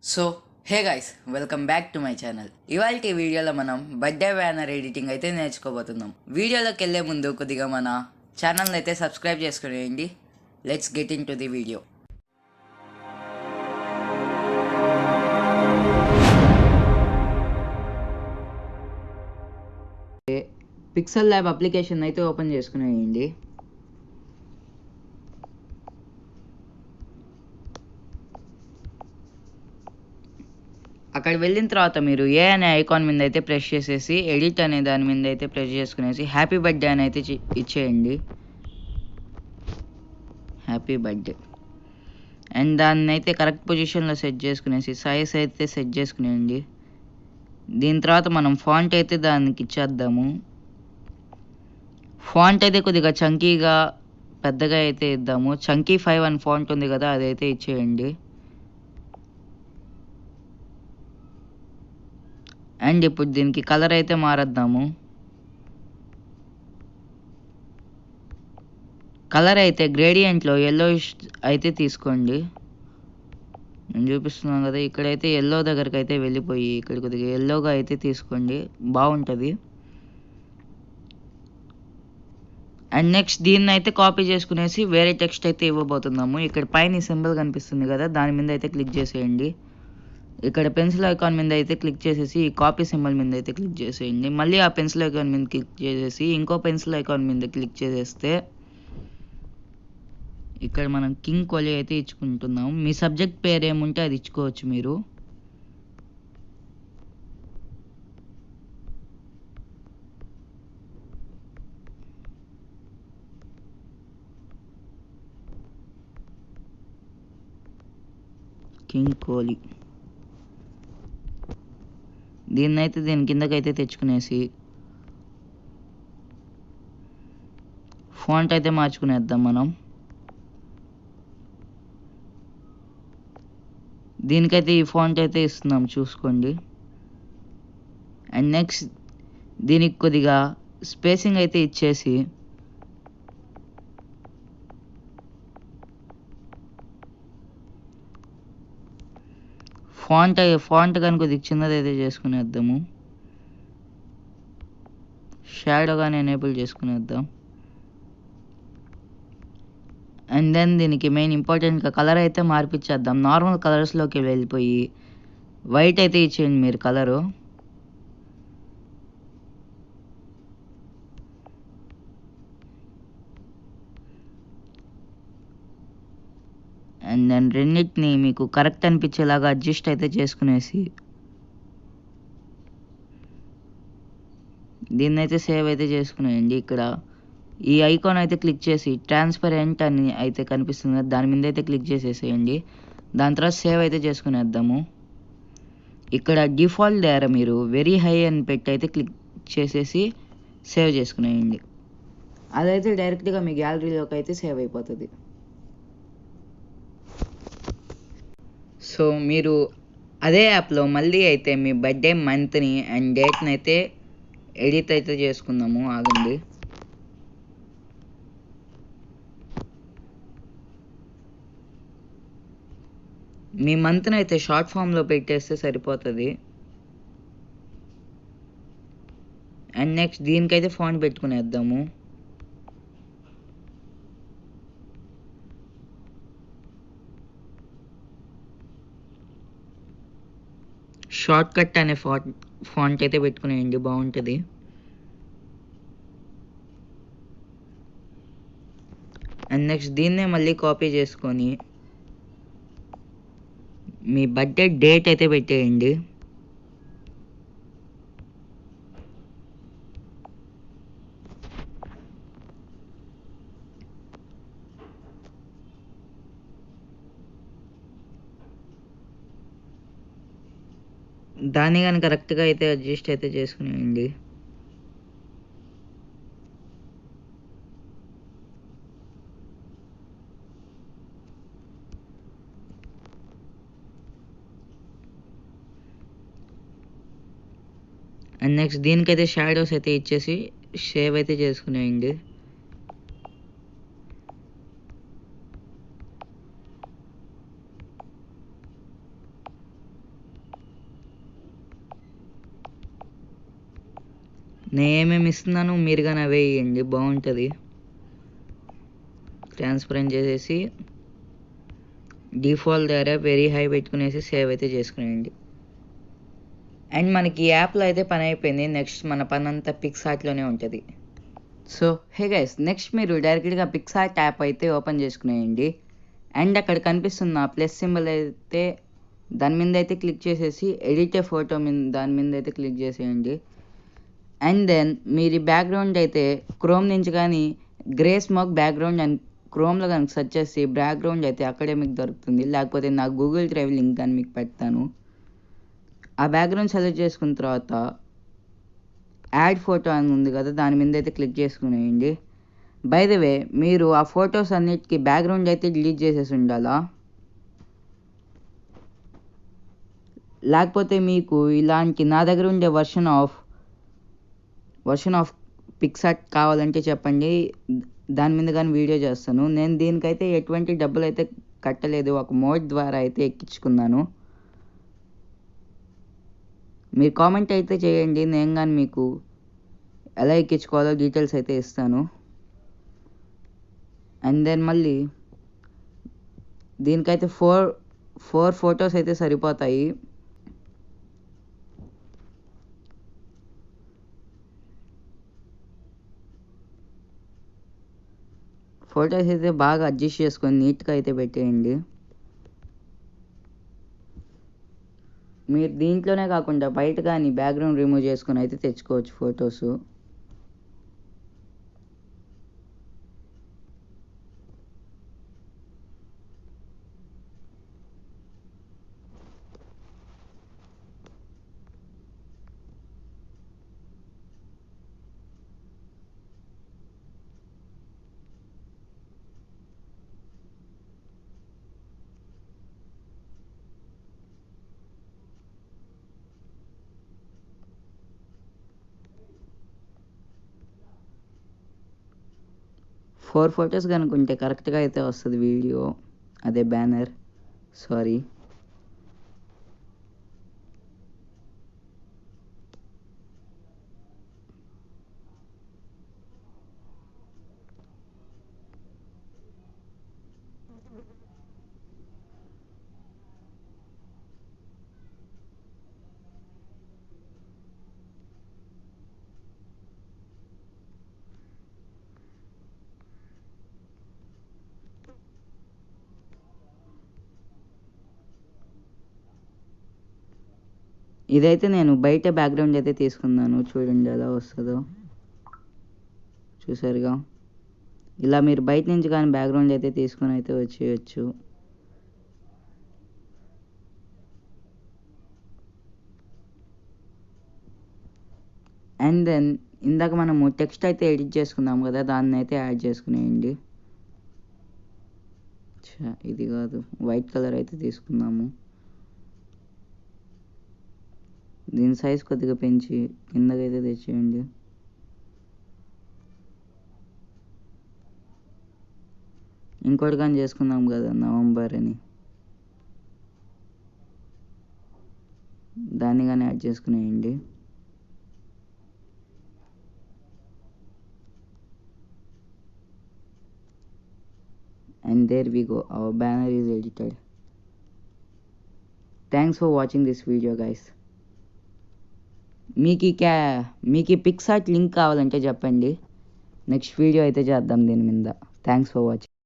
So hey guys, welcome back to my channel. ఇవాళ వీడియోలో మనం బర్త్డే బ్యానర్ ఎడిటింగ్ అయితే నేర్చుకోబోతున్నాం. వీడియోలోకి వెళ్ళే ముందు కొద్దిగా మన ఛానల్ని అయితే సబ్స్క్రైబ్ చేసుకునేయండి. Let's get into the video. Pixel Lab application అయితే ఓపెన్ చేసుకునేయండి. అక్కడ వెళ్ళిన తర్వాత మీరు ఏ అనే ఐకాన్ మీద అయితే ప్రెస్ చేసేసి ఎడిట్ అనే దాని మీద అయితే ప్రెస్ చేసుకునేసి హ్యాపీ బర్త్డే అని అయితే ఇచ్చేయండి. హ్యాపీ బర్త్డే అండ్ దాన్ని అయితే కరెక్ట్ పొజిషన్లో సెట్ చేసుకునేసి సైజ్ అయితే సెట్ చేసుకునేయండి. దీని తర్వాత మనం ఫాంట్ అయితే దానికి ఇచ్చేద్దాము. ఫాంట్ అయితే కొద్దిగా చంకీగా పెద్దగా అయితే ఇద్దాము. చంకీ 5 అని ఫాంట్ ఉంది కదా, అదైతే ఇచ్చేయండి. అండ్ ఇప్పుడు దీనికి కలర్ అయితే మారద్దాము. కలర్ అయితే గ్రేడియంట్లో ఎల్లో అయితే తీసుకోండి. నేను చూపిస్తున్నాను కదా, ఇక్కడైతే ఎల్లో దగ్గరికి అయితే వెళ్ళిపోయి ఇక్కడ కొద్దిగా ఎల్లోగా అయితే తీసుకోండి, బాగుంటుంది. అండ్ నెక్స్ట్ దీన్ని అయితే కాపీ చేసుకునేసి వేరే టెక్స్ట్ అయితే ఇవ్వబోతున్నాము. ఇక్కడ పైన సింబల్ కనిపిస్తుంది కదా, దాని మీద అయితే క్లిక్ చేసేయండి. ఇక్కడ పెన్సిల్ ఐకాన్ మీద అయితే క్లిక్ చేసేసి ఈ కాపీ సింబల్ మీద అయితే క్లిక్ చేసేయండి. మళ్ళీ ఆ పెన్సిల్ ఐకాన్ మీద క్లిక్ చేసేసి ఇంకో పెన్సిల్ ఐకాన్ మీద క్లిక్ చేసేస్తే ఇక్కడ మనం కింగ్ కోహ్లీ అయితే ఇచ్చుకుంటున్నాం. మీ సబ్జెక్ట్ పేరు ఏముంటే అది ఇచ్చుకోవచ్చు మీరు. కింగ్ కోహ్లీ దీన్నైతే దీని కిందకైతే తెచ్చుకునేసి ఫాంట్ అయితే మార్చుకునేద్దాం మనం. దీనికైతే ఈ ఫాంట్ అయితే ఇస్తున్నాం, చూసుకోండి. అండ్ నెక్స్ట్ దీనికి కొద్దిగా స్పేసింగ్ అయితే ఇచ్చేసి ఫాంట్ కానీ కొద్దిగా చిన్నది అయితే చేసుకునేద్దాము. షాడో కానీ ఎనేబుల్ చేసుకునేద్దాం. అండ్ దెన్ దీనికి మెయిన్ ఇంపార్టెంట్గా కలర్ అయితే మార్పిచ్చేద్దాం. నార్మల్ కలర్స్లోకి వెళ్ళిపోయి వైట్ అయితే ఇచ్చేయండి మీరు కలరు. అండ్ దెన్ రెండింటిని మీకు కరెక్ట్ అనిపించేలాగా అడ్జస్ట్ అయితే చేసుకునేసి దీన్నైతే సేవ్ అయితే చేసుకునేయండి. ఇక్కడ ఈ ఐకాన్ అయితే క్లిక్ చేసి ట్రాన్స్పరెంట్ అని అయితే కనిపిస్తుంది, దాని మీద అయితే క్లిక్ చేసేసేయండి. దాని తర్వాత సేవ్ అయితే చేసుకునేద్దాము. ఇక్కడ డిఫాల్ట్ దగ్గర మీరు వెరీ హై అని పెట్టి అయితే క్లిక్ చేసేసి సేవ్ చేసుకునేయండి. అదైతే డైరెక్ట్గా మీ గ్యాలరీలోకి అయితే సేవ్ అయిపోతుంది. సో మీరు అదే యాప్లో మళ్ళీ అయితే మీ బర్త్డే మంత్ని అండ్ డేట్ని అయితే ఎడిట్ అయితే చేసుకుందాము. ఆగండి. మీ మంత్ని అయితే షార్ట్ ఫామ్లో పెట్టేస్తే సరిపోతుంది. అండ్ నెక్స్ట్ దీనికైతే ఫాంట్ పెట్టుకునేద్దాము. షార్ట్ కట్ అనే ఫాంట్ అయితే పెట్టుకునేయండి, బాగుంటుంది. అండ్ నెక్స్ట్ దీన్నే మళ్ళీ కాపీ చేసుకొని మీ బర్త్డే డేట్ అయితే పెట్టేయండి. దాన్ని కానీ కరెక్ట్గా అయితే అడ్జస్ట్ అయితే చేసుకునేయండి. అండ్ నెక్స్ట్ దీనికైతే షాడోస్ అయితే ఇచ్చేసి షేవ్ అయితే చేసుకునేయండి. నేను ఏమేమి ఇస్తున్నాను మీరు కానీ అవే ఇవ్వండి, బాగుంటుంది. ట్రాన్స్పరెంట్ చేసేసి డిఫాల్ట్ దగ్గర వెరీ హై పెట్టుకునేసి సేవ్ అయితే చేసుకునేయండి. అండ్ మనకి ఈ యాప్లో అయితే పని అయిపోయింది. నెక్స్ట్ మన పని అంతా పిక్సార్ట్లోనే ఉంటుంది. సో హే గైస్, నెక్స్ట్ మీరు డైరెక్ట్గా పిక్సార్ట్ యాప్ అయితే ఓపెన్ చేసుకునేయండి. అండ్ అక్కడ కనిపిస్తున్న ప్లస్ సింబల్ అయితే దాని మీద అయితే క్లిక్ చేసేసి ఎడిట్ ఏ ఫోటో మీద దాని మీద అయితే క్లిక్ చేసేయండి. అండ్ దెన్ మీరు ఈ బ్యాక్గ్రౌండ్ అయితే క్రోమ్ నుంచి కానీ గ్రే స్మోక్ బ్యాక్గ్రౌండ్ అని క్రోమ్లో కనుక సెర్చ్ చేసి బ్యాక్గ్రౌండ్ అయితే అక్కడే మీకు దొరుకుతుంది. లేకపోతే నా గూగుల్ డ్రైవ్ లింక్ అని మీకు పెడతాను. ఆ బ్యాక్గ్రౌండ్ సెలెక్ట్ చేసుకున్న తర్వాత యాడ్ ఫోటో అని ఉంది కదా, దాని మీద అయితే క్లిక్ చేసుకునేయండి. బై ద వే, మీరు ఆ ఫొటోస్ అన్నిటికీ బ్యాక్గ్రౌండ్ అయితే డిలీట్ చేసేసి ఉండాలా. లేకపోతే మీకు ఇలాంటి నా దగ్గర ఉండే వర్షన్ ఆఫ్ పిక్సార్ట్ కావాలంటే చెప్పండి, దాని మీద కానీ వీడియో చేస్తాను. నేను దీనికైతే ఎటువంటి డబ్బులు అయితే కట్టలేదు, ఒక మోడ్ ద్వారా అయితే ఎక్కించుకున్నాను. మీరు కామెంట్ అయితే చేయండి, నేను కానీ మీకు ఎలా ఎక్కించుకోవాలో డీటెయిల్స్ అయితే ఇస్తాను. అండ్ దెన్ మళ్ళీ దీనికైతే ఫోర్ ఫొటోస్ అయితే సరిపోతాయి. ఫొటోస్ అయితే బాగా అడ్జస్ట్ చేసుకొని నీట్గా అయితే పెట్టేయండి. మీరు దీంట్లోనే కాకుండా బయట కానీ బ్యాక్గ్రౌండ్ రిమూవ్ చేసుకొని అయితే తెచ్చుకోవచ్చు ఫొటోస్. ఫోర్ ఫొటోస్ కనుకుంటే కరెక్ట్గా అయితే వస్తుంది వీడియో, అదే బ్యానర్, సారీ. ఇదైతే నేను బయట బ్యాక్గ్రౌండ్ అయితే తీసుకున్నాను, చూడండి ఎలా వస్తుందో. చూసారుగా, ఇలా మీరు బయట నుంచి కానీ బ్యాక్గ్రౌండ్ అయితే తీసుకొని అయితే వచ్చేయచ్చు. అండ్ దెన్ ఇందాక మనము టెక్స్ట్ అయితే ఎడిట్ చేసుకున్నాం కదా, దాన్ని అయితే యాడ్ చేసుకునేయండి. ఇది కాదు, వైట్ కలర్ అయితే తీసుకున్నాము. దీని సైజ్ కొద్దిగా పెంచి కిందకైతే తెచ్చేయండి. ఇంకోటి కానీ చేసుకుందాం కదా, నవంబర్ అని, దాన్ని కానీ add చేసుకునేయండి. And there we go, our banner is edited. Thanks for watching this video guys. మీకు ఈ పిక్సార్ట్ లింక్ కావాలంటే చెప్పండి, నెక్స్ట్ వీడియో అయితే చేద్దాం దీని మీద. Thanks for watching.